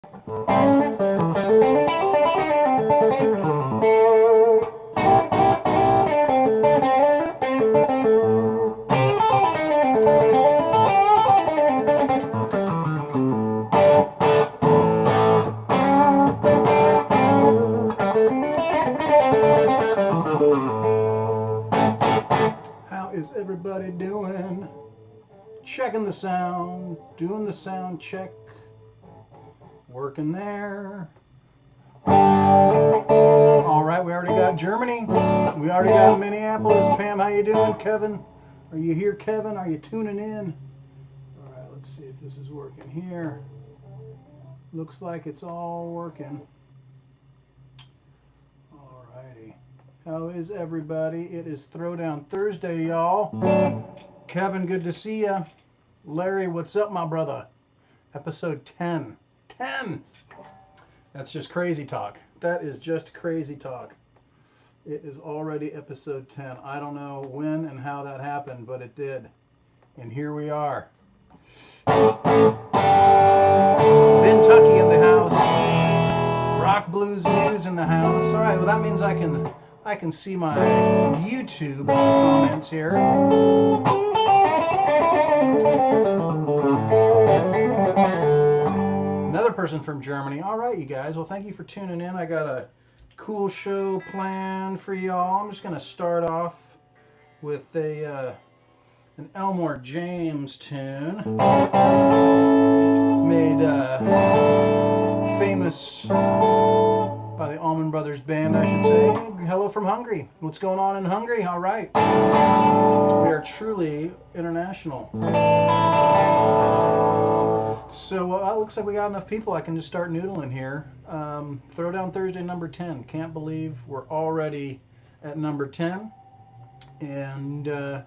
How is everybody doing? Checking the sound, doing the sound check, working there. All right, we already got Germany. We already got Minneapolis. Pam, how you doing? Kevin, are you here? Kevin, are you tuning in? All right, let's see if this is working here. Looks like it's all working. All righty. How is everybody? It is Throwdown Thursday, y'all. Kevin, good to see ya. Larry, what's up, my brother? Episode 10. 10! That's just crazy talk. That is just crazy talk. It is already episode 10. I don't know when and how that happened, but it did. And here we are. Kentucky in the house. Rock Blues News in the house. All right, well that means I can see my YouTube comments here. Another person from Germany. All right, you guys. Well, thank you for tuning in. I got a cool show planned for y'all. I'm just going to start off with an Elmore James tune made famous by the Allman Brothers Band, I should say. Hello from Hungary. What's going on in Hungary? All right. We are truly international. So it looks like we got enough people. I can just start noodling here. Throwdown Thursday number 10. Can't believe we're already at number 10. And I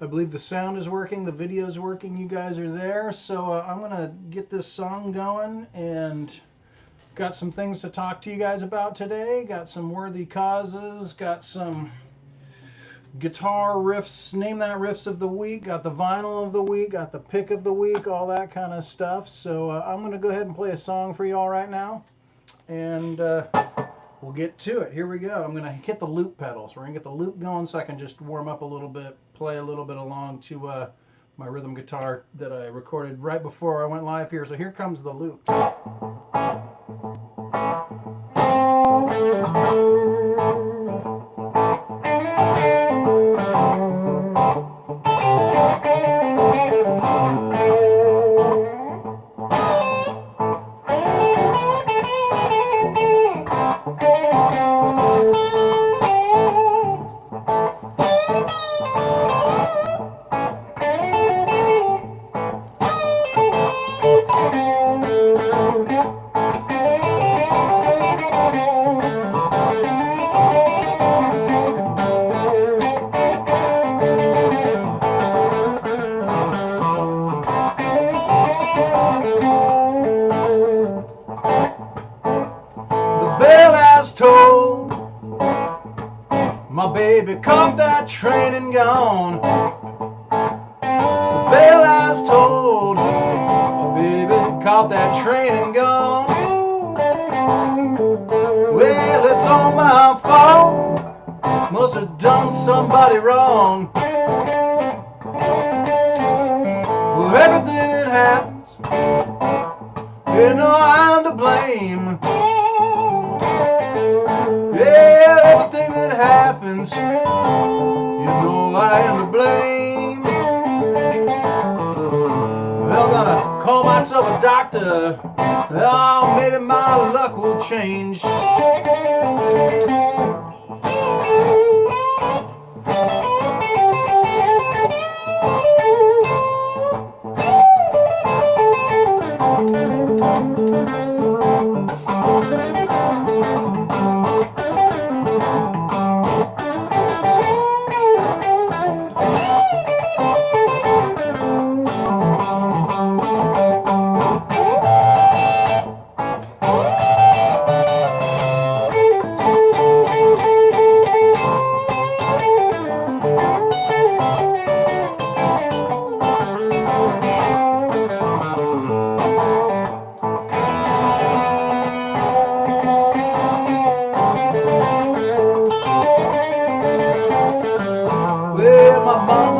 believe the sound is working, the video is working, you guys are there. So I'm going to get this song going and got some things to talk to you guys about today. Got some worthy causes, got some guitar riffs, name that riffs of the week, got the vinyl of the week, got the pick of the week, all that kind of stuff. So I'm going to go ahead and play a song for y'all right now, and we'll get to it. Here we go. I'm going to hit the loop pedals. We're going to get the loop going so I can just warm up a little bit, play a little bit along to my rhythm guitar that I recorded right before I went live here. So here comes the loop. My baby caught that train and gone. The bell has tolled. My baby caught that train and gone. Well, it's all my fault. Must have done somebody wrong. Well, everything that happens, you know I'm to blame. Yeah, everything that happens, you know I am to blame. Well, I'm gonna call myself a doctor. Oh, maybe my luck will change.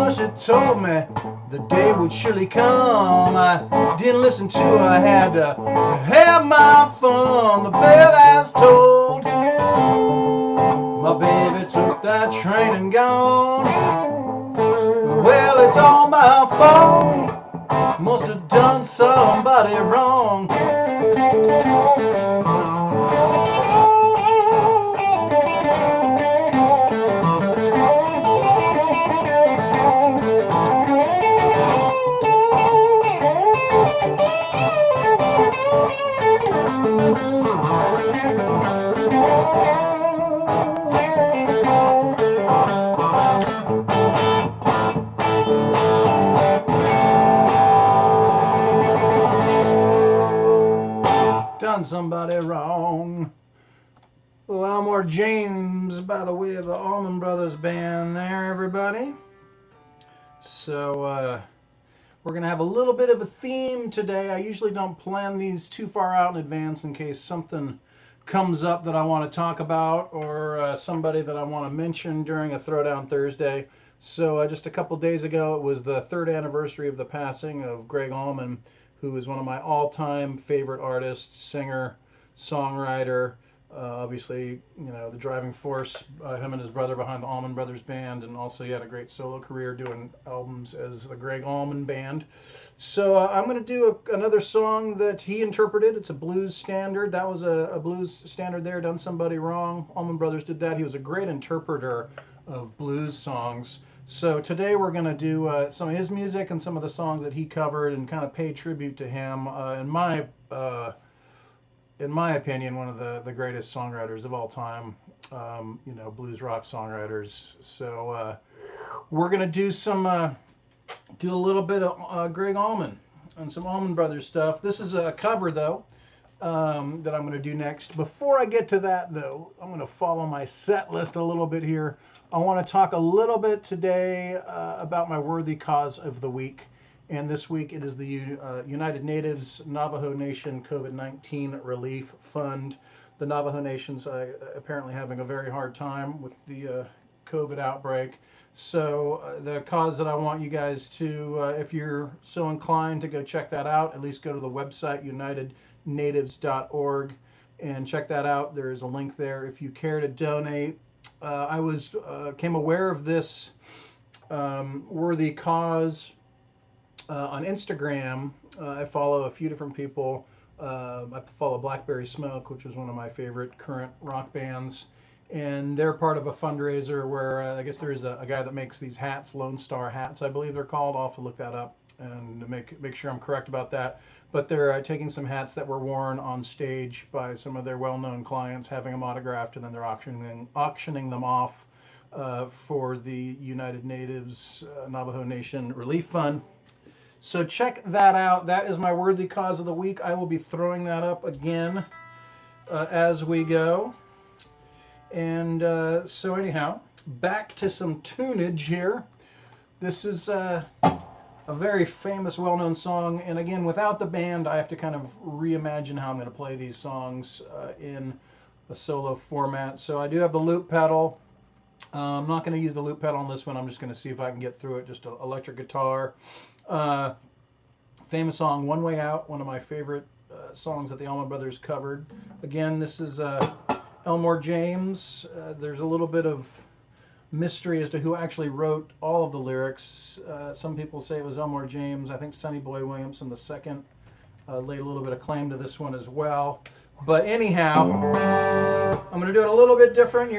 Oh, she told me the day would surely come. I didn't listen to her, I had to have my fun. The bell has tolled. My baby took that train and gone. Well, it's all my fault. Must have done somebody wrong. Done somebody wrong. Elmore James by the way of the Allman Brothers Band there, everybody. So we're going to have a little bit of a theme today. I usually don't plan these too far out in advance in case something comes up that I want to talk about, or somebody that I want to mention during a Throwdown Thursday. So just a couple days ago, it was the 3rd anniversary of the passing of Gregg Allman, who is one of my all-time favorite artists, singer, songwriter. Obviously, you know, the driving force, him and his brother behind the Allman Brothers Band, and also he had a great solo career doing albums as the Gregg Allman Band. So I'm going to do another song that he interpreted. It's a blues standard. That was a blues standard there, Done Somebody Wrong. Allman Brothers did that. He was a great interpreter of blues songs. So today we're going to do some of his music and some of the songs that he covered and kind of pay tribute to him. In my opinion, one of the greatest songwriters of all time, you know, blues rock songwriters. So we're going to do do a little bit of Gregg Allman and some Allman Brothers stuff. This is a cover, though, that I'm going to do next. Before I get to that, though, I'm going to follow my set list a little bit here. I want to talk a little bit today about my worthy cause of the week. And this week it is the United Natives Navajo Nation COVID-19 Relief Fund. The Navajo Nation's apparently having a very hard time with the COVID outbreak. So the cause that I want you guys to, if you're so inclined to go check that out, at least go to the website unitednatives.org and check that out. There is a link there if you care to donate. I came aware of this worthy cause on Instagram. I follow a few different people. I follow Blackberry Smoke, which is one of my favorite current rock bands, and they're part of a fundraiser where I guess there is a guy that makes these hats, Lone Star hats, I believe they're called. I'll have to look that up and make sure I'm correct about that. But they're taking some hats that were worn on stage by some of their well-known clients, having them autographed, and then they're auctioning them off for the United Natives Navajo Nation Relief Fund. So check that out. That is my worthy cause of the week. I will be throwing that up again as we go. And so anyhow, back to some tunage here. This is a very famous, well-known song. And again, without the band, I have to kind of reimagine how I'm going to play these songs in a solo format. So I do have the loop pedal. I'm not going to use the loop pedal on this one. I'm just going to see if I can get through it. Just an electric guitar. Famous song, One Way Out, one of my favorite songs that the Allman Brothers covered. Again, this is Elmore James. There's a little bit of mystery as to who actually wrote all of the lyrics. Some people say it was Elmore James. I think Sonny Boy Williamson II laid a little bit of claim to this one as well. But anyhow, I'm going to do it a little bit different. You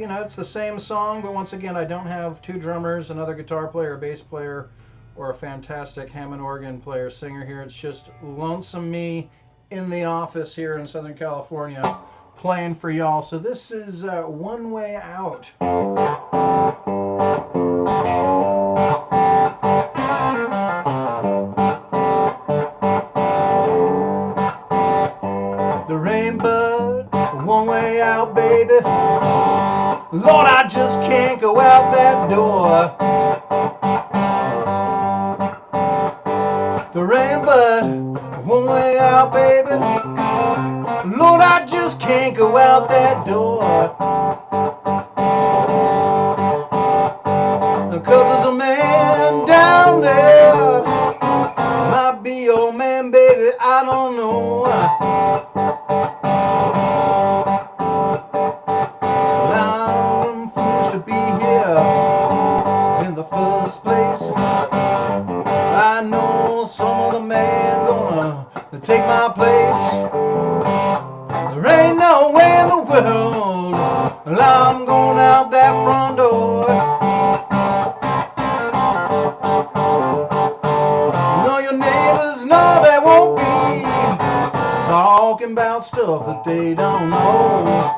know, it's the same song, but once again, I don't have two drummers, another guitar player, a bass player, or a fantastic Hammond organ player, singer here. It's just lonesome me in the office here in Southern California playing for y'all. So this is One Way Out. The rainbow, one way out, baby. Lord, I just can't go out that door. The rainbow, one way out, baby. Lord, I just can't go out that door. 'Cause there's a man don't know. Well, I'm foolish to be here in the first place. I know some other man gonna take my place. There ain't no way in the world well, I'm going out that front door. No, your neighbors know they won't be talking about stuff that they don't know.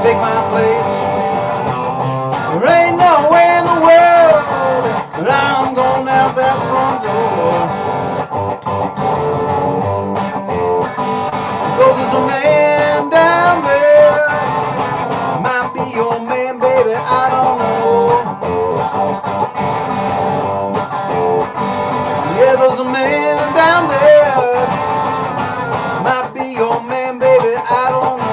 Take my place. There ain't no way in the world that I'm going out that front door. Because there's a man down there, might be your man, baby, I don't know. Yeah, there's a man down there, might be your man, baby, I don't know.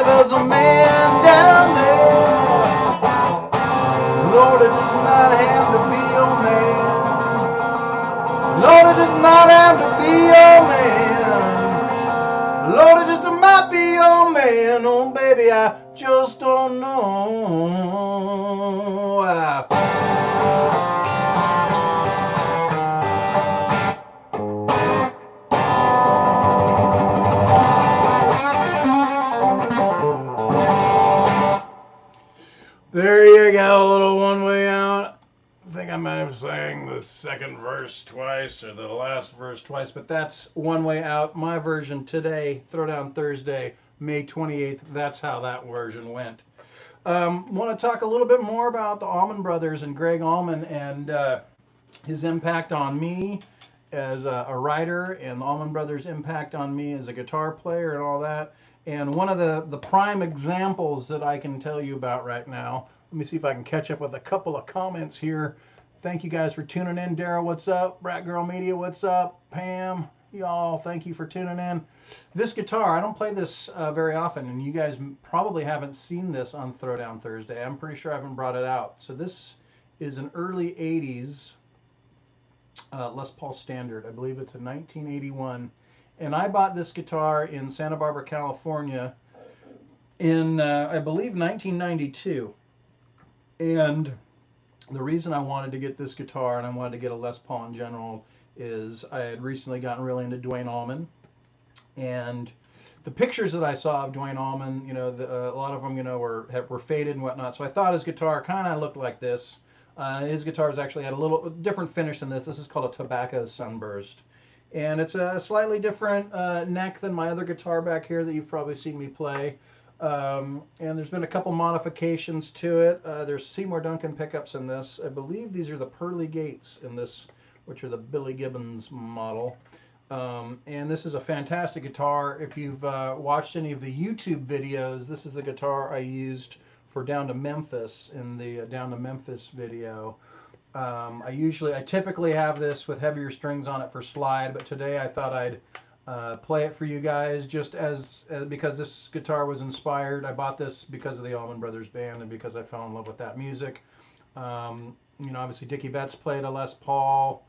There's a man down there, Lord, it just might have to be your man. Lord, it just might have to be your man. Lord, it just might be your man. Oh, baby, I just don't know. There you go, a little One Way Out. I think I might have sang the second verse twice or the last verse twice, but that's One Way Out. My version today, Throwdown Thursday, May 28th. That's how that version went. Want to talk a little bit more about the Allman Brothers and Gregg Allman and his impact on me as a writer, and the Allman Brothers' impact on me as a guitar player and all that. And one of the prime examples that I can tell you about right now, let me see if I can catch up with a couple of comments here. Thank you guys for tuning in. Dara, what's up? Brat Girl Media, what's up? Pam, y'all, thank you for tuning in. This guitar, I don't play this very often, and you guys probably haven't seen this on Throwdown Thursday. I'm pretty sure I haven't brought it out. So this is an early 80s Les Paul Standard. I believe it's a 1981. And I bought this guitar in Santa Barbara, California in, I believe, 1992. And the reason I wanted to get this guitar and I wanted to get a Les Paul in general is I had recently gotten really into Duane Allman. And the pictures that I saw of Duane Allman, you know, a lot of them, you know, were faded and whatnot. So I thought his guitar kind of looked like this. His guitars actually had a little different finish than this. This is called a Tobacco Sunburst. And it's a slightly different neck than my other guitar back here that you've probably seen me play. And there's been a couple modifications to it. There's Seymour Duncan pickups in this. I believe these are the Pearly Gates in this, which are the Billy Gibbons model. And this is a fantastic guitar. If you've watched any of the YouTube videos, this is the guitar I used for Down to Memphis in the Down to Memphis video. I typically have this with heavier strings on it for slide, but today I thought I'd play it for you guys just as because this guitar was inspired. I bought this because of the Allman Brothers Band and because I fell in love with that music. You know, obviously Dickie Betts played a Les Paul.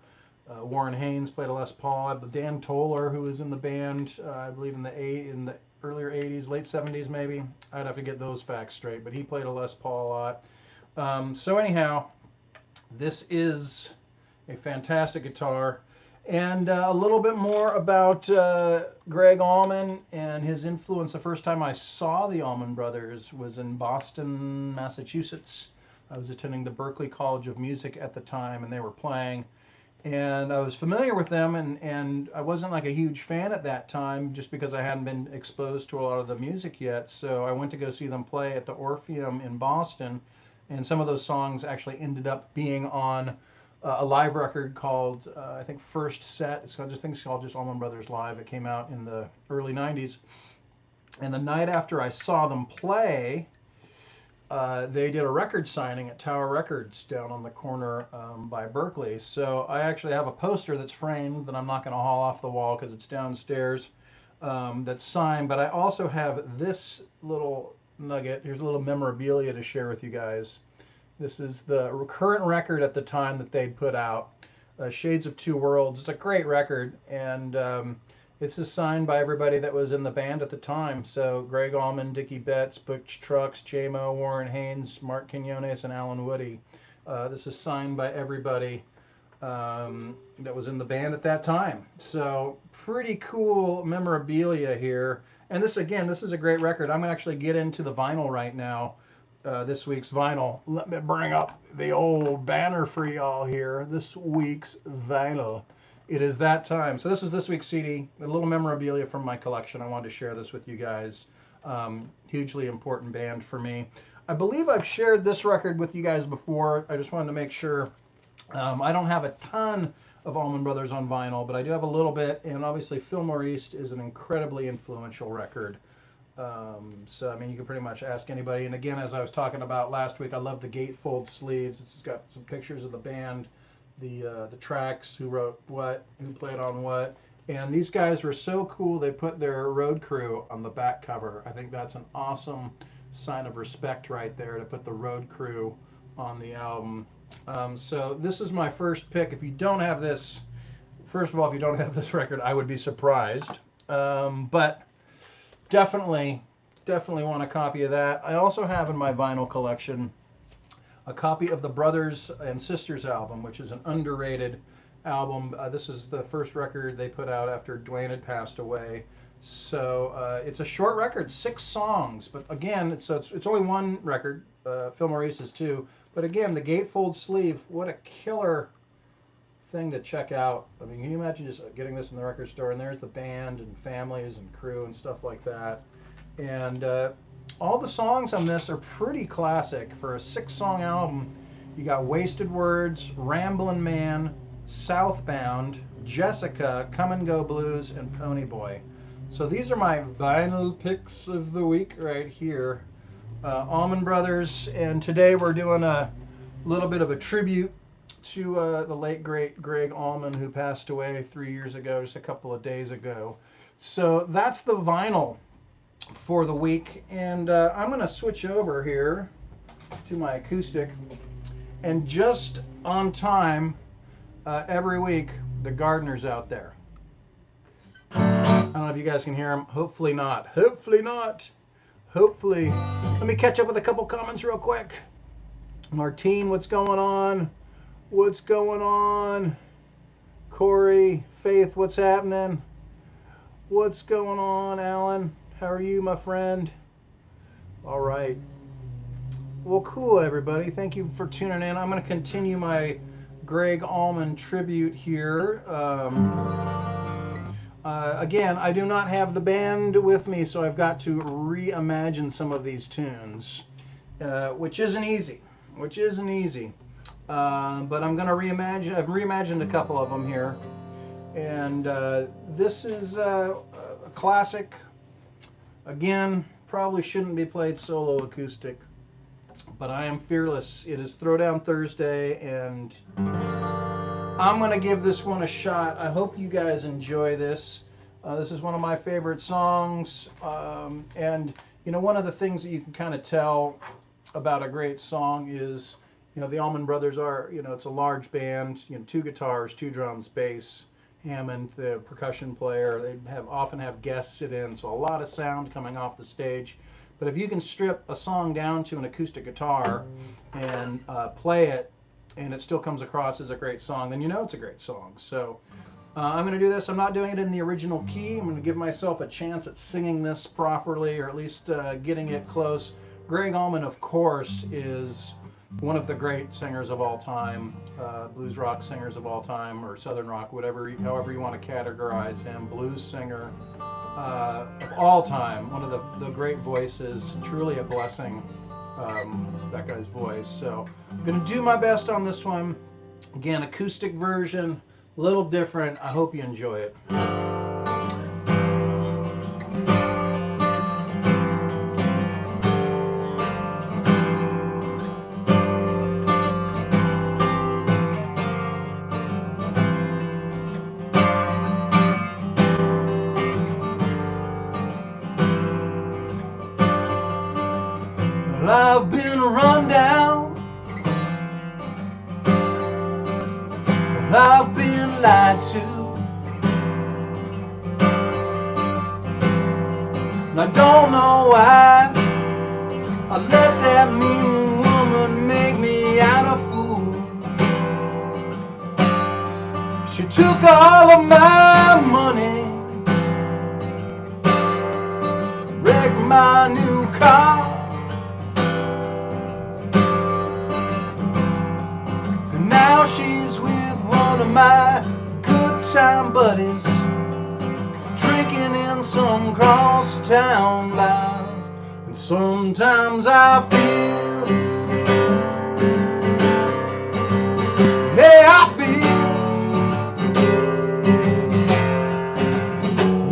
Warren Haynes played a Les Paul. I have Dan Toller, who was in the band, I believe in the earlier 80s, late 70s maybe. I'd have to get those facts straight, but he played a Les Paul a lot. So anyhow, this is a fantastic guitar. And a little bit more about Gregg Allman and his influence. The first time I saw the Allman Brothers was in Boston, Massachusetts. I was attending the Berklee College of Music at the time, and they were playing. And I was familiar with them, and I wasn't like a huge fan at that time just because I hadn't been exposed to a lot of the music yet. So I went to go see them play at the Orpheum in Boston, and some of those songs actually ended up being on a live record called I think First Set. I just think it's called just Allman Brothers Live. It came out in the early '90s. And the night after I saw them play, they did a record signing at Tower Records down on the corner by Berklee. So I actually have a poster that's framed that I'm not going to haul off the wall because it's downstairs, that's signed. But I also have this little nugget. Here's a little memorabilia to share with you guys. This is the current record at the time that they'd put out, Shades of Two Worlds. It's a great record, and this is signed by everybody that was in the band at the time. So Gregg Allman, Dickie Betts, Butch Trucks, J-Mo, Warren Haynes, Mark Quinones, and Alan Woody. This is signed by everybody that was in the band at that time. So pretty cool memorabilia here. And this, again, this is a great record. I'm going to actually get into the vinyl right now. This week's vinyl. Let me bring up the old banner for y'all here. This week's vinyl. It is that time. So this is this week's CD, a little memorabilia from my collection. I wanted to share this with you guys. Hugely important band for me. I believe I've shared this record with you guys before. I just wanted to make sure. I don't have a ton of Allman Brothers on vinyl, but I do have a little bit. And obviously Fillmore East is an incredibly influential record. So, I mean, you can pretty much ask anybody. And again, as I was talking about last week, I love the gatefold sleeves. It's got some pictures of the band, the tracks, who wrote what, who played on what. And these guys were so cool, they put their road crew on the back cover. I think that's an awesome sign of respect right there, to put the road crew on the album. So this is my first pick. If you don't have this, first of all, if you don't have this record, I would be surprised. But definitely want a copy of that. I also have in my vinyl collection a copy of the Brothers and Sisters album, which is an underrated album. This is the first record they put out after Dwayne had passed away. So it's a short record, 6 songs, but again, it's only one record. Fillmore East is 2, but again, the gatefold sleeve, what a killer thing to check out. I mean, can you imagine just getting this in the record store, and there's the band and families and crew and stuff like that. And all the songs on this are pretty classic for a 6-song album. You got Wasted Words, Ramblin' Man, Southbound, Jessica, Come and Go Blues, and Pony Boy. So these are my vinyl picks of the week right here. Allman Brothers, and today we're doing a little bit of a tribute to the late great Gregg Allman, who passed away 3 years ago, just a couple of days ago. So that's the vinyl for the week, and I'm going to switch over here to my acoustic, and just on time, every week, the gardener's out there. I don't know if you guys can hear him. Hopefully not. Hopefully not. Hopefully. Let me catch up with a couple comments real quick. Martine, what's going on? What's going on? Corey, Faith, what's happening? What's going on, Alan? How are you, my friend? All right. Well, cool, everybody. Thank you for tuning in. I'm going to continue my Gregg Allman tribute here. Again, I do not have the band with me, so I've got to reimagine some of these tunes, which isn't easy. But I'm going to reimagine. I've reimagined a couple of them here, and this is a classic. Again, probably shouldn't be played solo acoustic, but I am fearless. It is Throwdown Thursday, and I'm going to give this one a shot. I hope you guys enjoy this. This is one of my favorite songs, and you know, one of the things that you can kind of tell about a great song is, you know, the Allman Brothers are, you know, it's a large band, you know, 2 guitars, 2 drums, bass, Hammond, the percussion player. They often have guests sit in, so a lot of sound coming off the stage. But if you can strip a song down to an acoustic guitar and play it, and it still comes across as a great song, then you know it's a great song. So I'm going to do this. I'm not doing it in the original key. I'm going to give myself a chance at singing this properly, or at least getting it close. Gregg Allman, of course, is one of the great singers of all time, blues rock singers of all time, or southern rock, whatever, however you want to categorize him, blues singer of all time, one of the great voices, truly a blessing, that guy's voice. So I'm going to do my best on this one. Again, acoustic version, a little different. I hope you enjoy it. I've been run down, I've been lied to, and I don't know why I let that mean woman make me out a fool. She took all of my money, wrecked my new car, now she's with one of my good time buddies, drinking in some cross town bar. And sometimes I feel, yeah, I feel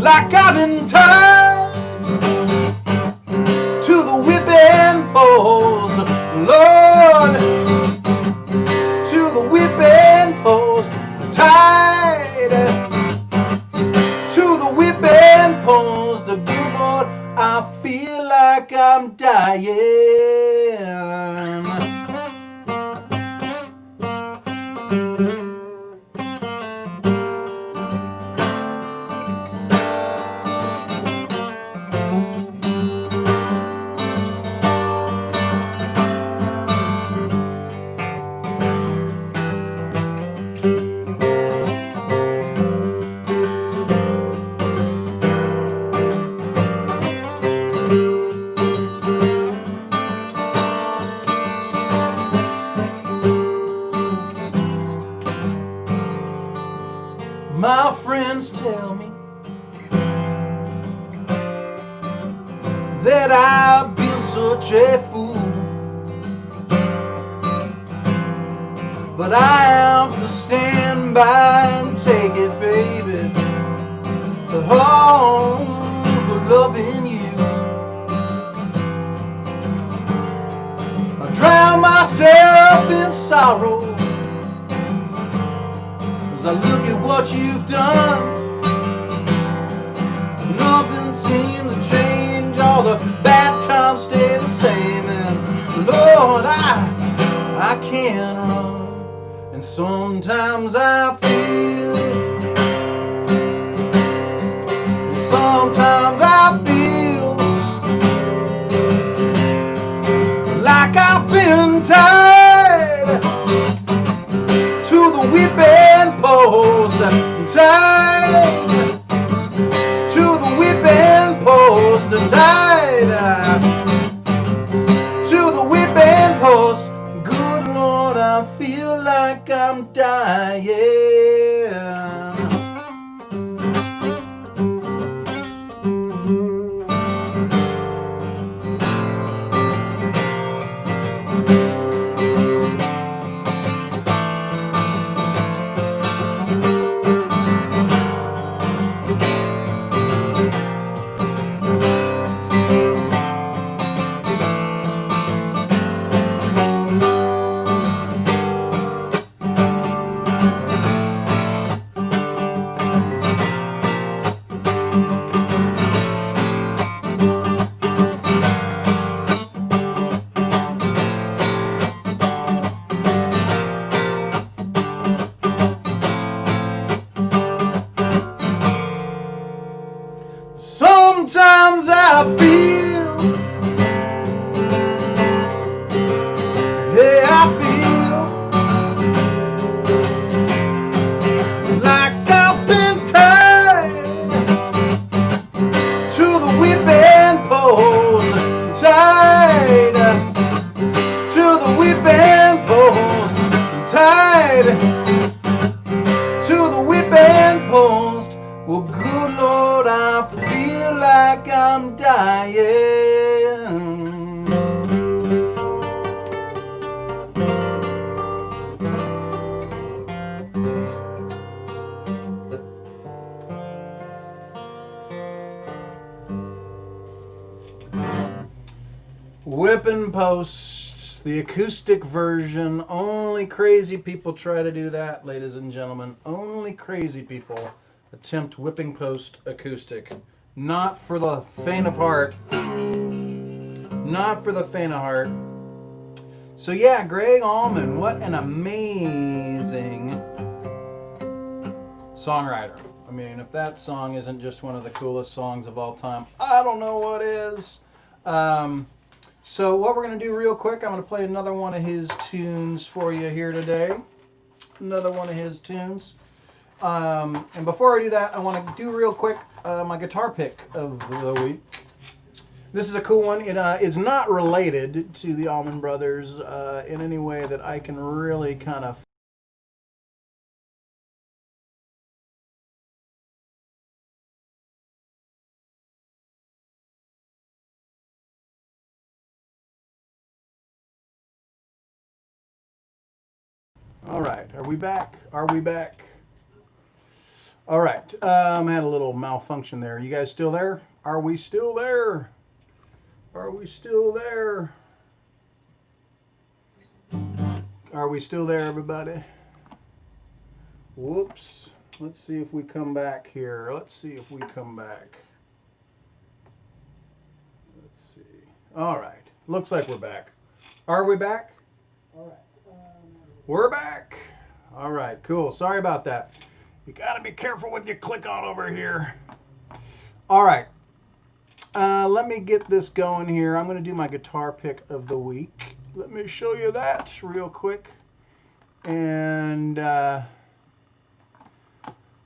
like I've been tied to the whipping post, Lord, whipping post, tied to the whipping post. The good Lord, I feel like I'm dying. My friends tell me that I've been such a fool, but I have to stand by and take it, baby. Oh, for loving you. I drown myself in sorrow as I look at what you've done. Nothing seems to change, all the bad times stay the same. And Lord, I can't run. And sometimes I feel, sometimes I feel like I've been tied to the whipping post, tied to the whipping post, tied to the whipping post. Good Lord, I feel like I'm dying. lamppost. Well, good Lord, I feel like I'm dying. Whipping posts, the acoustic version. Only crazy people try to do that, ladies and gentlemen. Only crazy people attempt whipping post acoustic. Not for the faint of heart. Not for the faint of heart. So yeah, Gregg Allman, what an amazing songwriter. I mean, if that song isn't just one of the coolest songs of all time, I don't know what is. So what we're going to do real quick, I'm going to play another one of his tunes for you here today. Another one of his tunes. And before I do that, I want to do real quick my guitar pick of the week. This is a cool one. It is not related to the Allman Brothers in any way that I can really kind of... All right, are we back? Are we back? All right, I had a little malfunction there. You guys still there? Are we still there? Are we still there? Are we still there, everybody? Whoops. Let's see if we come back here. Let's see if we come back. Let's see. All right. Looks like we're back. Are we back? All right. We're back. All right, cool. Sorry about that. You got to be careful what you click on over here. All right. Let me get this going here. I'm going to do my guitar pick of the week. Let me show you that real quick. And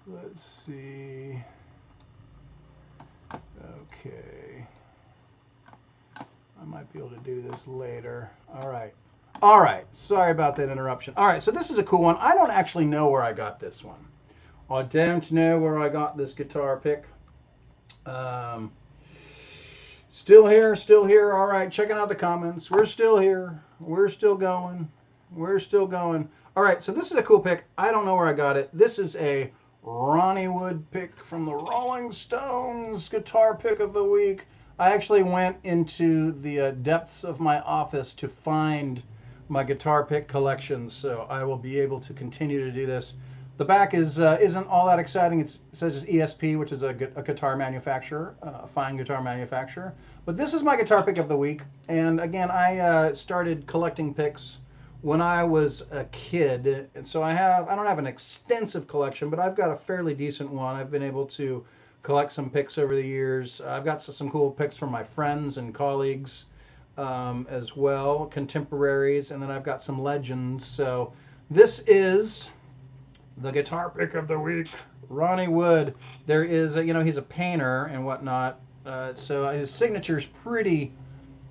let's see. Okay. I might be able to do this later. All right. All right. Sorry about that interruption. All right. So this is a cool one. I don't actually know where I got this one. I don't know where I got this guitar pick. Still here, still here. All right, checking out the comments. We're still here. We're still going. We're still going. All right, so this is a cool pick. I don't know where I got it. This is a Ronnie Wood pick from the Rolling Stones, guitar pick of the week. I actually went into the depths of my office to find my guitar pick collection, so I will be able to continue to do this. The back isn't all that exciting. It says it's ESP, which is a guitar manufacturer, a fine guitar manufacturer. But this is my guitar pick of the week. And again, I started collecting picks when I was a kid. And so I don't have an extensive collection, but I've got a fairly decent one. I've been able to collect some picks over the years. I've got some cool picks from my friends and colleagues as well, contemporaries. And then I've got some legends. So this is the guitar pick of the week, Ronnie Wood. There is, he's a painter and whatnot, so his signature is pretty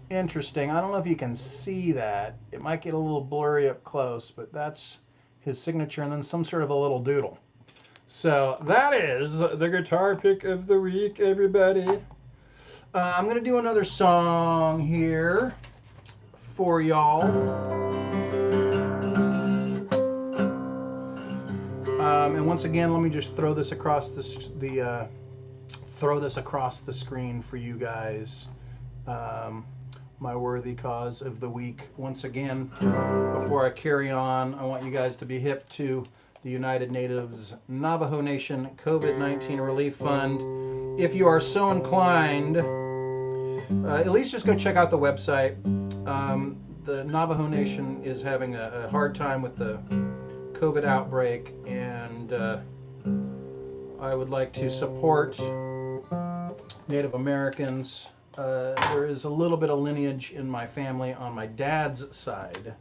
interesting. I don't know if you can see that. It might get a little blurry up close, but that's his signature, and then some sort of a little doodle. So that is the guitar pick of the week, everybody. I'm going to do another song here for y'all. And once again, let me just throw this across the screen for you guys. My worthy cause of the week. Once again, before I carry on, I want you guys to be hip to the United Natives Navajo Nation COVID-19 Relief Fund. If you are so inclined, at least just go check out the website. The Navajo Nation is having a hard time with the COVID outbreak, and I would like to support Native Americans. There is a little bit of lineage in my family on my dad's side.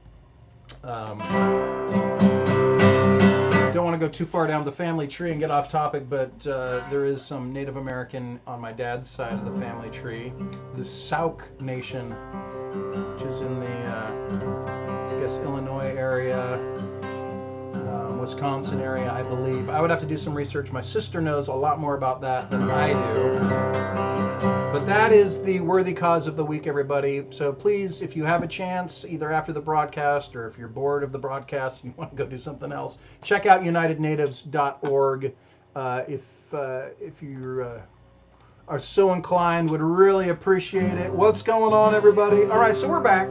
Don't want to go too far down the family tree and get off topic, but there is some Native American on my dad's side of the family tree. The Sauk Nation, which is in the, I guess, Illinois area. Wisconsin area, I believe. I would have to do some research. My sister knows a lot more about that than I do. But that is the worthy cause of the week, everybody. So please, if you have a chance, either after the broadcast or if you're bored of the broadcast and you want to go do something else, check out unitednatives.org. If you are so inclined, would really appreciate it. What's going on, everybody? All right, so we're back.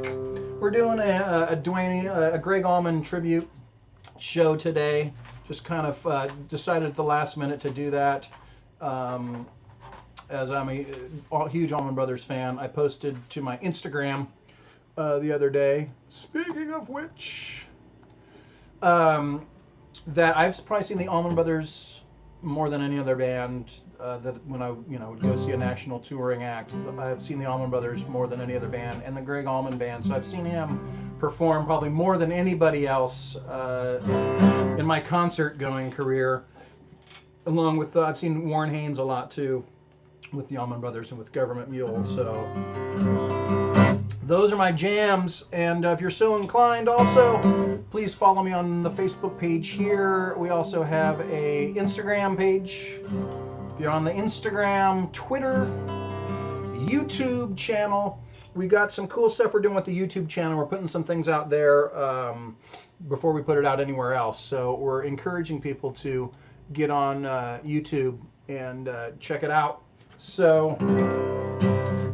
We're doing a Gregg Allman tribute show today. Just kind of decided at the last minute to do that. As I'm a huge Allman Brothers fan, I posted to my Instagram the other day. Speaking of which, that I've probably seen the Allman Brothers more than any other band. That when I would go see a national touring act, I've seen the Allman Brothers more than any other band, and the Gregg Allman Band. So I've seen him perform probably more than anybody else in my concert-going career. Along with I've seen Warren Haynes a lot too, with the Allman Brothers and with Government Mule. So those are my jams, and if you're so inclined, also please follow me on the Facebook page here. We also have a Instagram page. If you're on the Instagram, Twitter, YouTube channel, we got some cool stuff we're doing with the YouTube channel. We're putting some things out there before we put it out anywhere else. So we're encouraging people to get on YouTube and check it out. So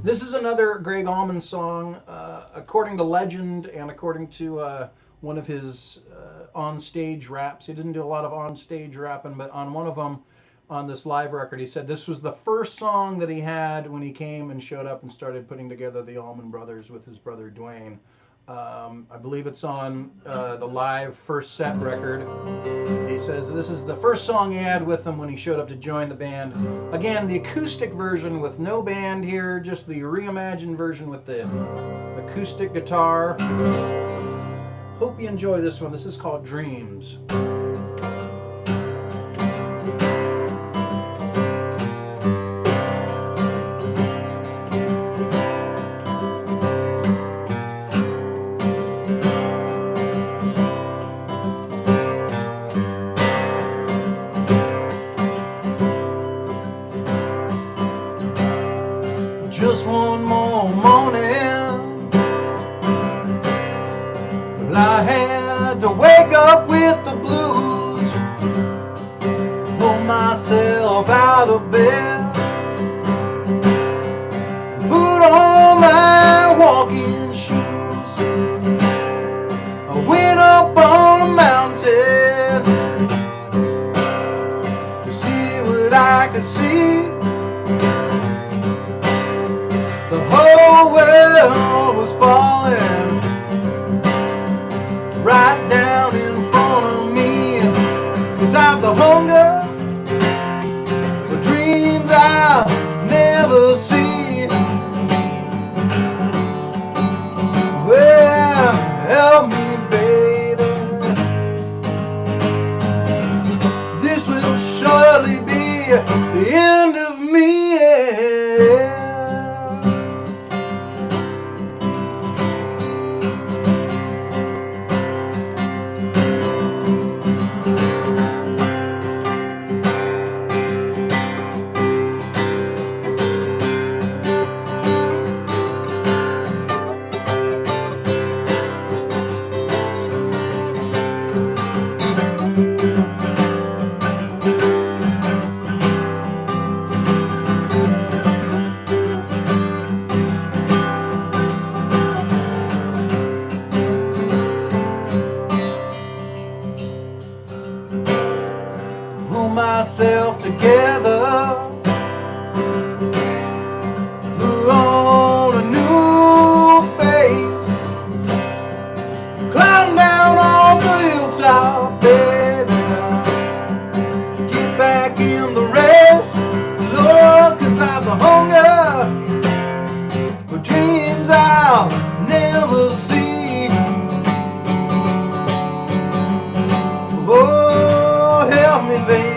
this is another Gregg Allman song. According to legend and according to one of his on-stage raps, he didn't do a lot of on-stage rapping, but on one of them, on this live record, he said this was the first song that he had when he came and showed up and started putting together the Allman Brothers with his brother Dwayne. I believe it's on the live first set record. He says this is the first song he had with him when he showed up to join the band. Again, the acoustic version with no band here, just the reimagined version with the acoustic guitar. Hope you enjoy this one. This is called Dreams. Just one more morning, well, I had to wake up with the blues, pull myself out of bed, put on my walking shoes. I went up on a mountain to see what I could see. The whole world was falling right down in front of me, 'cause I've the hunger for dreams I'll never see. Well, help me, baby. This will surely be the end of me. Myself together, put on a new face, climb down off the hilltop, baby, get back in the race, Lord, 'cause I've the hunger for dreams I'll never see. Oh, help me, baby.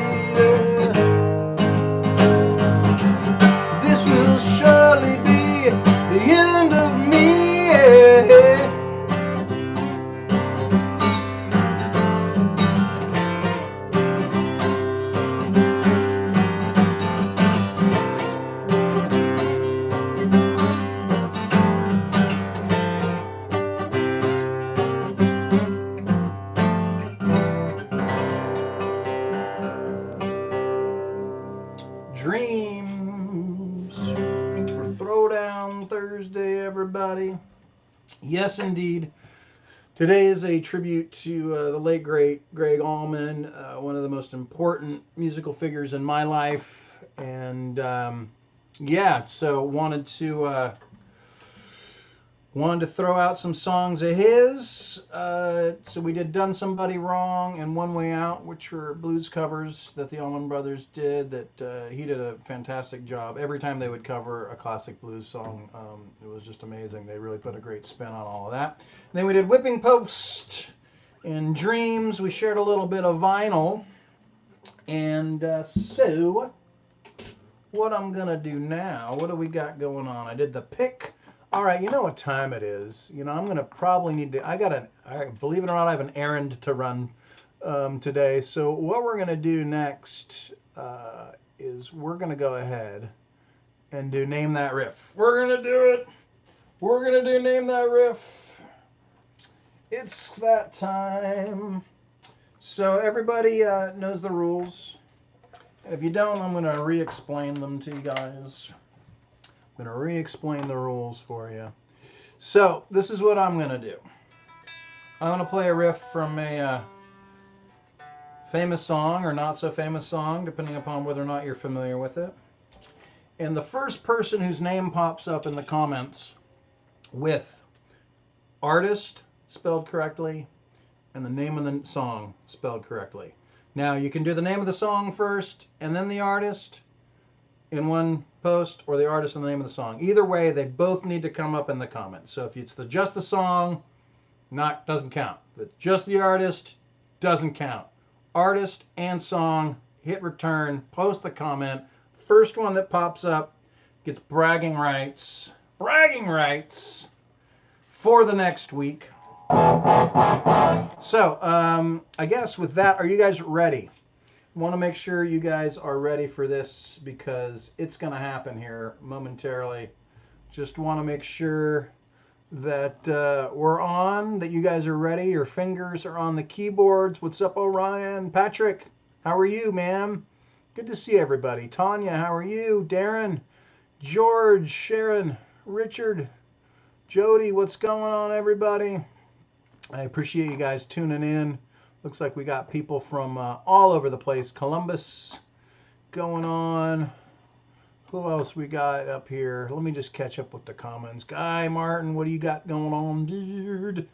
Dreams for Throwdown Thursday, everybody. Yes, indeed. Today is a tribute to the late, great Gregg Allman, one of the most important musical figures in my life. And yeah, so wanted to throw out some songs of his. So we did Done Somebody Wrong and One Way Out, which were blues covers that the Allman Brothers did, that he did a fantastic job. Every time they would cover a classic blues song, it was just amazing. They really put a great spin on all of that. And then we did Whipping Post and Dreams. We shared a little bit of vinyl. And so what I'm going to do now, what do we got going on? I did the pick. All right, you know what time it is. You know, I'm going to probably need to, believe it or not, I have an errand to run today. So what we're going to do next is we're going to go ahead and do Name That Riff. We're going to do it. We're going to do Name That Riff. It's that time. So everybody knows the rules. If you don't, I'm going to re-explain them to you guys. I'm going to re-explain the rules for you. So this is what I'm going to do. I'm going to play a riff from a famous song or not so famous song, depending upon whether or not you're familiar with it. And the first person whose name pops up in the comments with artist spelled correctly and the name of the song spelled correctly. Now you can do the name of the song first and then the artist in one post, or the artist and the name of the song. Either way, they both need to come up in the comments. So if it's just the song, doesn't count. But just the artist, doesn't count. Artist and song, hit return, post the comment. First one that pops up gets bragging rights. Bragging rights for the next week. So, I guess with that, are you guys ready? Want to make sure you guys are ready for this because it's going to happen here momentarily. Just want to make sure that we're on, that you guys are ready. Your fingers are on the keyboards. What's up, Orion? Patrick, how are you, ma'am? Good to see everybody. Tanya, how are you? Darren, George, Sharon, Richard, Jody, what's going on, everybody? I appreciate you guys tuning in. Looks like we got people from all over the place. Columbus going on. Who else we got up here? Let me just catch up with the comments. Guy Martin, what do you got going on, dude?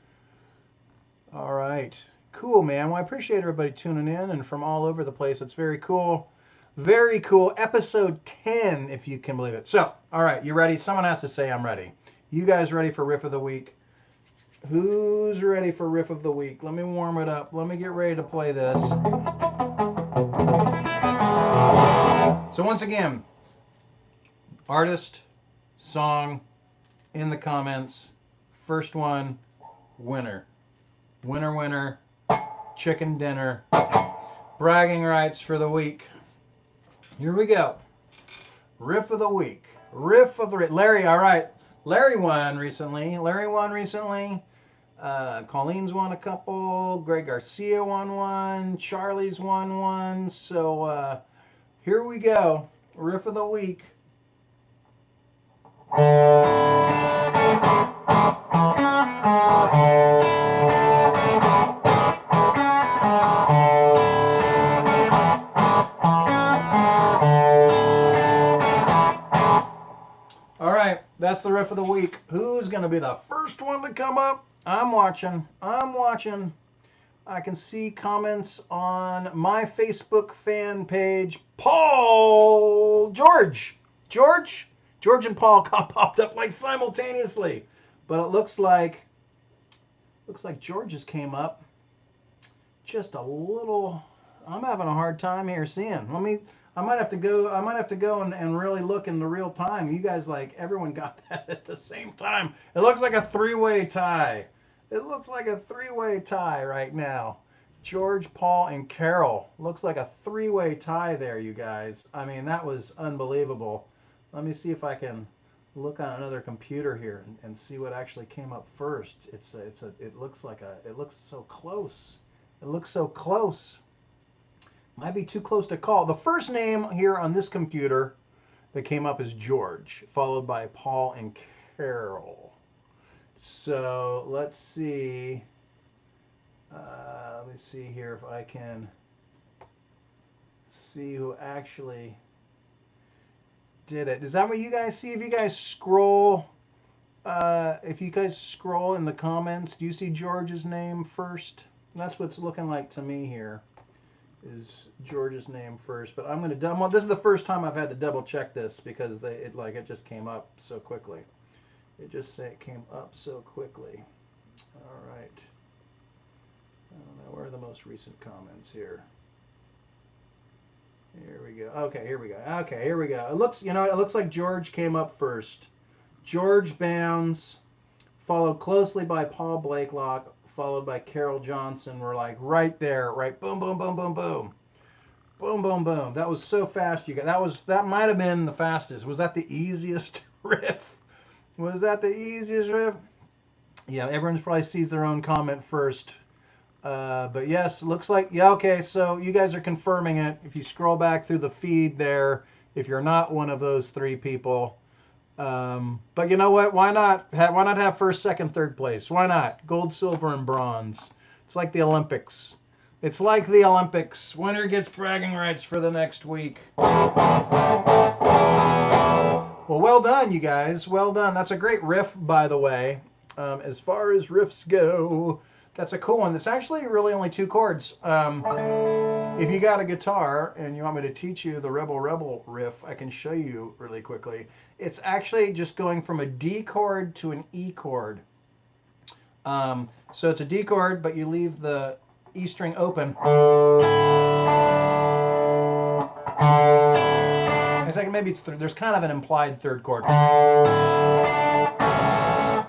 All right. Cool, man. Well, I appreciate everybody tuning in and from all over the place. It's very cool. Very cool. Episode 10, if you can believe it. So, all right, you ready? Someone has to say I'm ready. You guys ready for Riff of the Week? Who's ready for Riff of the Week? Let me warm it up. Let me get ready to play this. So once again, artist, song, in the comments. First one, winner. Winner, winner, chicken dinner. Bragging rights for the week. Here we go. Riff of the Week. Riff of the week. Larry, all right. Larry won recently. Colleen's won a couple. Greg Garcia won one. Charlie's won one. So here we go. Riff of the Week. All right, that's the Riff of the Week. Who's going to be the first one to come up? I'm watching. I can see comments on my Facebook fan page. George and Paul popped up like simultaneously. But it looks like George just came up just a little. I'm having a hard time here seeing. I might have to go and really look in the real time. You guys, like, everyone got that at the same time. It looks like a three-way tie. It looks like a three-way tie right now. George, Paul, and Carol. Looks like a three-way tie there, you guys. I mean, that was unbelievable. Let me see if I can look on another computer here and see what actually came up first. It looks so close. It looks so close. Might be too close to call. The first name here on this computer that came up is George, followed by Paul and Carol. So let's see. Let me see here if I can see who actually did it. Is that what you guys see? If you guys scroll, in the comments, do you see George's name first? That's what's looking like to me here. Is George's name first? But I'm gonna. Well, this is the first time I've had to double check this because it just came up so quickly. It just say it came up so quickly. All right. I don't know, where are the most recent comments here? Here we go. Okay, here we go. Okay, here we go. It looks like George came up first. George Bounds, followed closely by Paul Blakelock, followed by Carol Johnson. We're like right there, right? Boom, boom, boom, boom, boom. Boom, boom, boom. That was so fast, you guys. That might have been the fastest. Was that the easiest riff? Was that the easiest riff? Yeah, everyone probably sees their own comment first. But yes, looks like, yeah, okay, so you guys are confirming it. If you scroll back through the feed there, if you're not one of those three people. But you know what? Why not have first, second, third place? Why not? Gold, silver, and bronze. It's like the Olympics. It's like the Olympics. Winner gets bragging rights for the next week. Well, well done, you guys. Well done. That's a great riff, by the way. As far as riffs go, that's a cool one. It's actually really only 2 chords. If you got a guitar and you want me to teach you the Rebel Rebel riff, I can show you really quickly. It's actually just going from a D chord to an E chord. So it's a D chord, but you leave the E string open. It's like maybe there's kind of an implied third chord.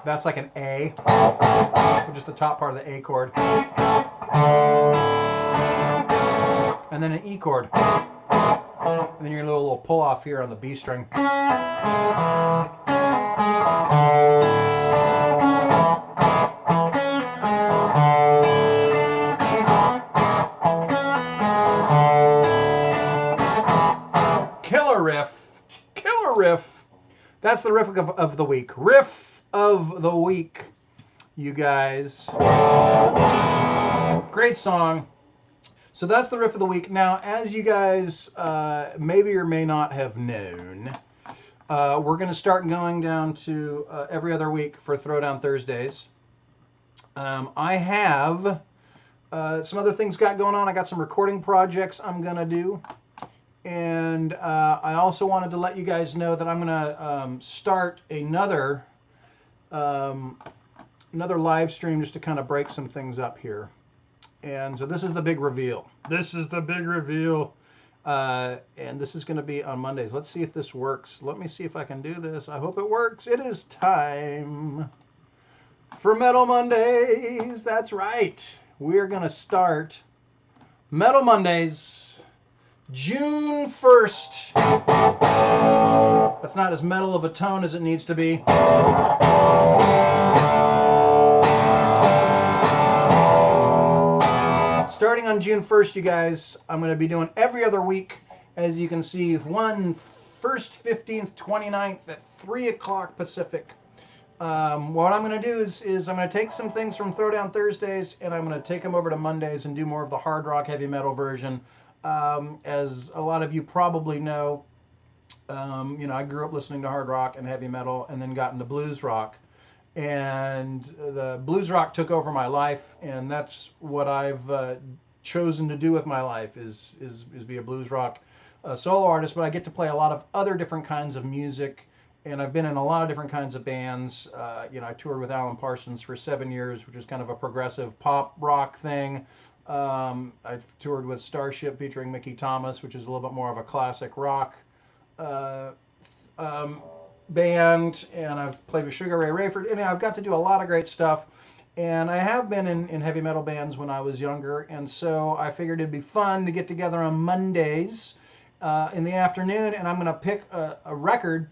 That's like an A, just the top part of the A chord. And then an E chord. And then you're going to do a little pull off here on the B string. Killer riff. Killer riff. That's the riff of the week. Riff of the week, you guys. Great song. So that's the riff of the week. Now, as you guys maybe or may not have known, we're going to start going down to every other week for Throwdown Thursdays. I have some other things got going on. I got some recording projects I'm going to do. And I also wanted to let you guys know that I'm going to start another live stream just to kind of break some things up here. And so this is the big reveal. This is the big reveal. And this is going to be on Mondays. Let's see if this works. Let me see if I can do this. I hope it works. It is time for Metal Mondays. That's right. We're going to start Metal Mondays June 1st. That's not as metal of a tone as it needs to be. Starting on June 1st, you guys, I'm going to be doing every other week. As you can see, 1st, 15th, 29th at 3 o'clock Pacific. What I'm going to do is I'm going to take some things from Throwdown Thursdays and I'm going to take them over to Mondays and do more of the hard rock heavy metal version. As a lot of you probably know, I grew up listening to hard rock and heavy metal and then got into blues rock. And the blues rock took over my life, and that's what I've chosen to do with my life is be a blues rock solo artist. But I get to play a lot of other different kinds of music, and I've been in a lot of different kinds of bands. I toured with Alan Parsons for 7 years, which is kind of a progressive pop rock thing. I've toured with Starship featuring Mickey Thomas, which is a little bit more of a classic rock band, and I've played with Sugar Ray Rayford. I've got to do a lot of great stuff, and I have been in heavy metal bands when I was younger, and so I figured it'd be fun to get together on Mondays in the afternoon, and I'm going to pick a record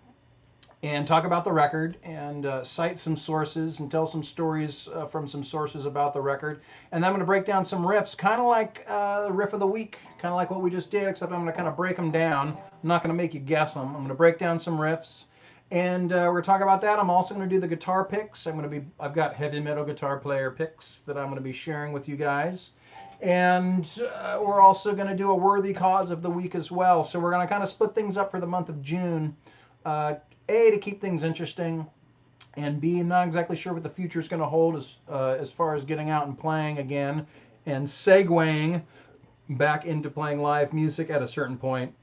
and talk about the record and cite some sources and tell some stories from some sources about the record. And then I'm going to break down some riffs, kind of like the riff of the week, kind of like what we just did, except I'm going to kind of break them down. I'm not going to make you guess them. I'm going to break down some riffs, and we're going to talk about that. I'm also going to do the guitar picks. I've got heavy metal guitar player picks that I'm going to be sharing with you guys. And we're also going to do a worthy cause of the week as well. So we're going to kind of split things up for the month of June. A, to keep things interesting, and B, I'm not exactly sure what the future is going to hold as far as getting out and playing again and segueing back into playing live music at a certain point.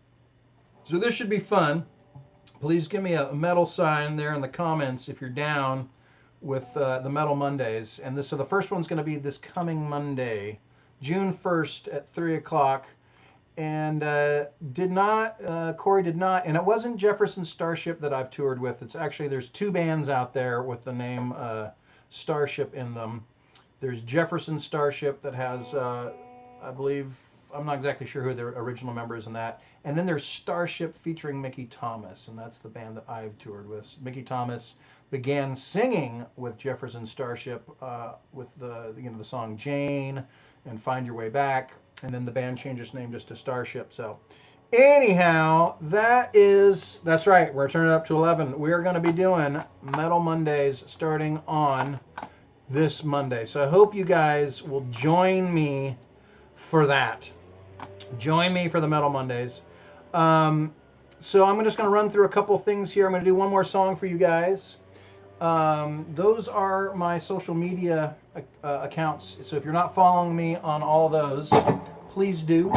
So this should be fun. Please give me a metal sign there in the comments if you're down with the Metal Mondays. And so the first one's going to be this coming Monday, June 1st at 3 o'clock. And Corey did not, and it wasn't Jefferson Starship that I've toured with. It's actually, there's two bands out there with the name Starship in them. There's Jefferson Starship that has, I believe, I'm not exactly sure who the original member is in that. And then there's Starship featuring Mickey Thomas, and that's the band that I've toured with. Mickey Thomas began singing with Jefferson Starship with the song Jane and Find Your Way Back. And then the band changed its name just to Starship. So anyhow, that's right. We're turning it up to 11. We are going to be doing Metal Mondays starting on this Monday. So I hope you guys will join me for that. Join me for the Metal Mondays. So I'm just going to run through a couple things here. I'm going to do one more song for you guys. Those are my social media accounts. So if you're not following me on all those, please do.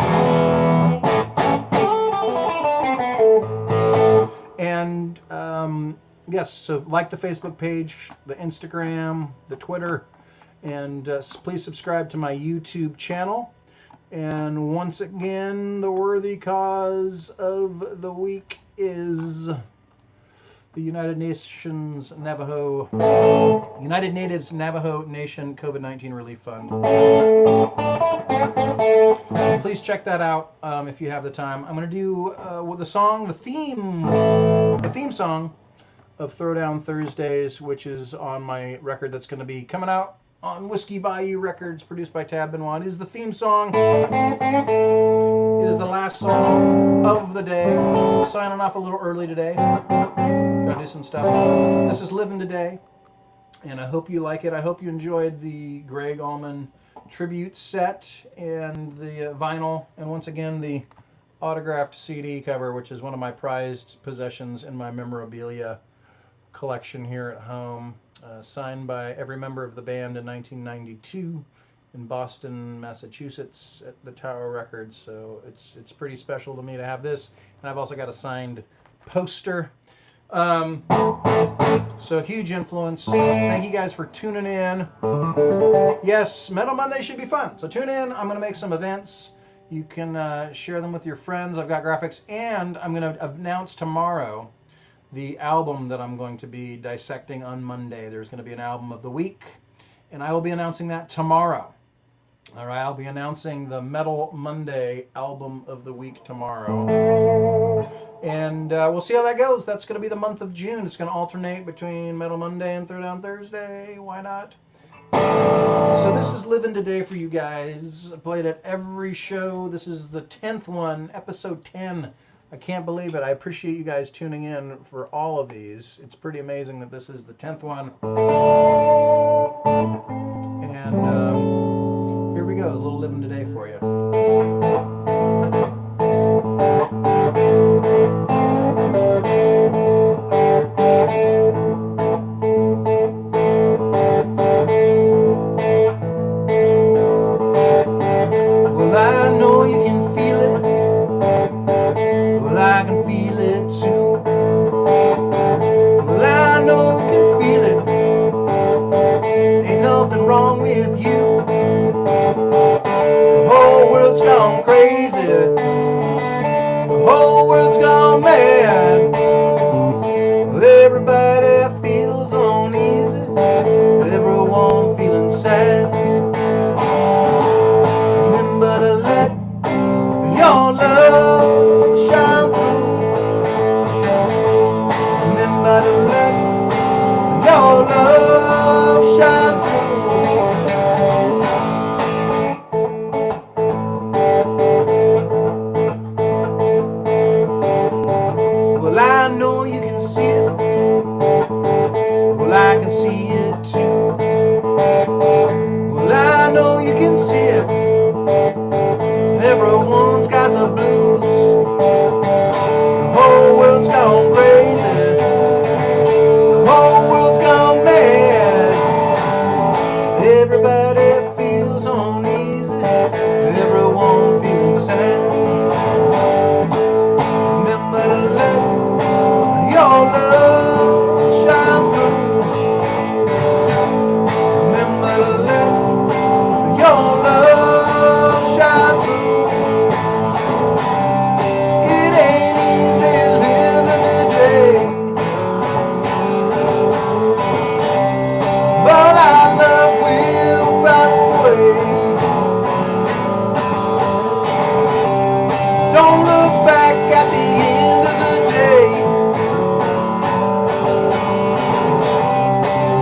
And yes, so like the Facebook page, the Instagram, the Twitter, and please subscribe to my YouTube channel. And once again, the worthy cause of the week is the United Natives Navajo Nation COVID-19 Relief Fund. Please check that out if you have the time. I'm going to do with the theme song of Throwdown Thursdays, which is on my record that's going to be coming out on Whiskey Bayou Records, produced by Tab Benoit. It is the theme song. It is the last song of the day. Signing off a little early today. Gotta do some stuff. This is Living Today, and I hope you like it. I hope you enjoyed the Gregg Allman tribute set and the vinyl, and once again the autographed CD cover, which is one of my prized possessions in my memorabilia collection here at home, signed by every member of the band in 1992 in Boston, Massachusetts at the Tower Records. So it's pretty special to me to have this, and I've also got a signed poster. So huge influence. Thank you guys for tuning in. Yes, Metal Monday should be fun. So tune in. I'm going to make some events. You can share them with your friends. I've got graphics, and I'm going to announce tomorrow the album that I'm going to be dissecting on Monday. There's going to be an album of the week, and I will be announcing that tomorrow. All right, I'll be announcing the Metal Monday album of the week tomorrow. And we'll see how that goes. That's going to be the month of June. It's going to alternate between Metal Monday and Throwdown Thursday. Why not? So this is Living Today for you guys. I played at every show. This is the 10th one, episode 10. I can't believe it. I appreciate you guys tuning in for all of these. It's pretty amazing that this is the 10th one. And here we go, a little Living Today for you. Well, I know you can feel it. Well, I can feel it too. Well, I know you can feel it. Ain't nothing can see it. Well, I can see it too. Well, I know you can see it. Everyone's got the blues. The whole world's gone crazy. The whole world's gone mad. Everybody feels uneasy. Everyone feels sad. Remember to let your love shine through. Remember to let your love shine through. It ain't easy living today, but our love will find a way. Don't look back at the end of the day.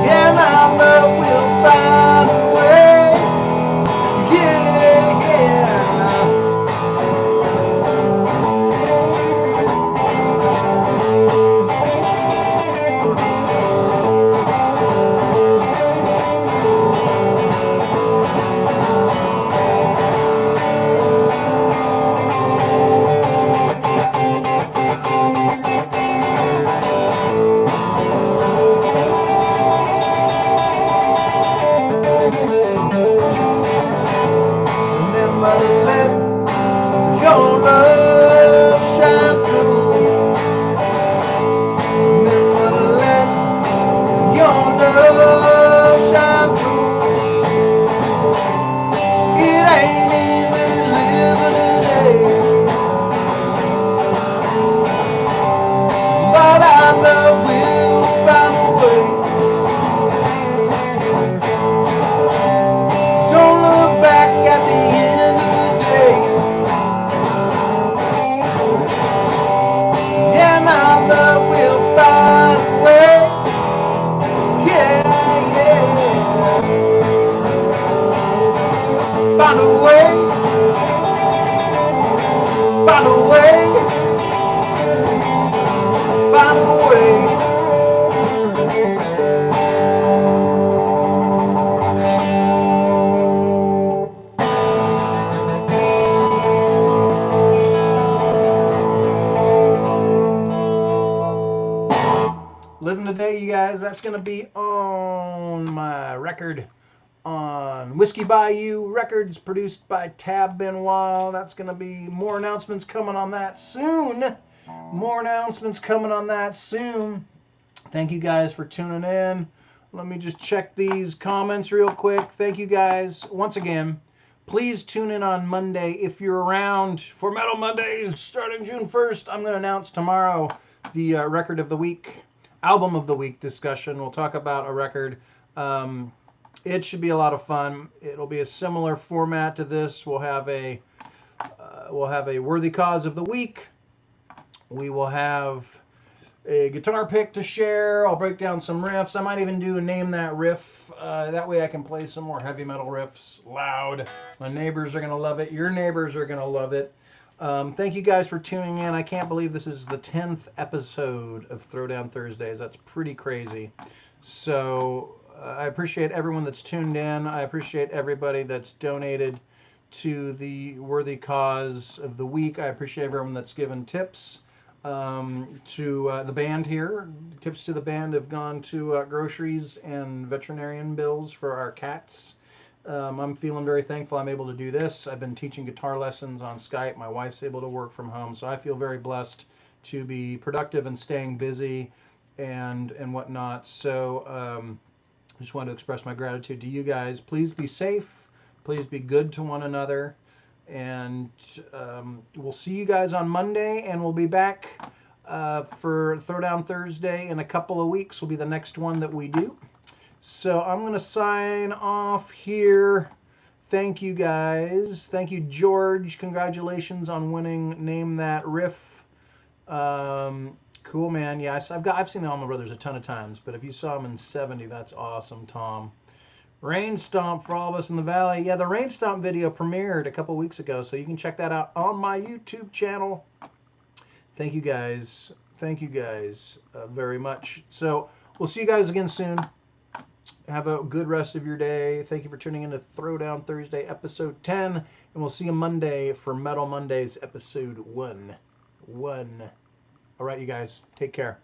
And our love will find a way. Yeah, yeah. Remember to let your love shine through. Remember to let your love shine through. It ain't easy living today, but our love will find a way. Don't look back at the end of the day. And our love will find a way. Yeah, yeah. Find a way. Find a way. Find a way. Living Today, you guys, that's going to be on my record on Whiskey Bayou Records, produced by Tab Benoit. That's going to be more announcements coming on that soon. More announcements coming on that soon. Thank you guys for tuning in. Let me just check these comments real quick. Thank you guys once again. Please tune in on Monday if you're around for Metal Mondays starting June 1st. I'm going to announce tomorrow the record of the week, album of the week discussion. We'll talk about a record. It should be a lot of fun. It'll be a similar format to this. We'll have a worthy cause of the week. We will have a guitar pick to share. I'll break down some riffs. I might even do a Name That Riff. That way I can play some more heavy metal riffs loud. My neighbors are going to love it. Your neighbors are going to love it. Thank you guys for tuning in. I can't believe this is the 10th episode of Throwdown Thursdays. That's pretty crazy. So I appreciate everyone that's tuned in. I appreciate everybody that's donated to the worthy cause of the week. I appreciate everyone that's given tips to the band here. Tips to the band have gone to groceries and veterinarian bills for our cats. I'm feeling very thankful I'm able to do this. I've been teaching guitar lessons on Skype. My wife's able to work from home, so I feel very blessed to be productive and staying busy and whatnot. So I just want to express my gratitude to you guys. Please be safe. Please be good to one another. And we'll see you guys on Monday, and we'll be back for Throwdown Thursday in a couple of weeks. Will be the next one that we do. So I'm going to sign off here. Thank you guys. Thank you, George. Congratulations on winning Name That Riff. Cool, man. Yes, I've seen the Allman Brothers a ton of times, but if you saw them in '70, that's awesome, Tom. Rain Stomp for all of us in the valley. Yeah, the Rain Stomp video premiered a couple weeks ago, so you can check that out on my YouTube channel. Thank you guys. Thank you guys very much. So we'll see you guys again soon. Have a good rest of your day. Thank you for tuning in to Throwdown Thursday, episode 10. And we'll see you Monday for Metal Mondays, episode 1. All right, you guys. Take care.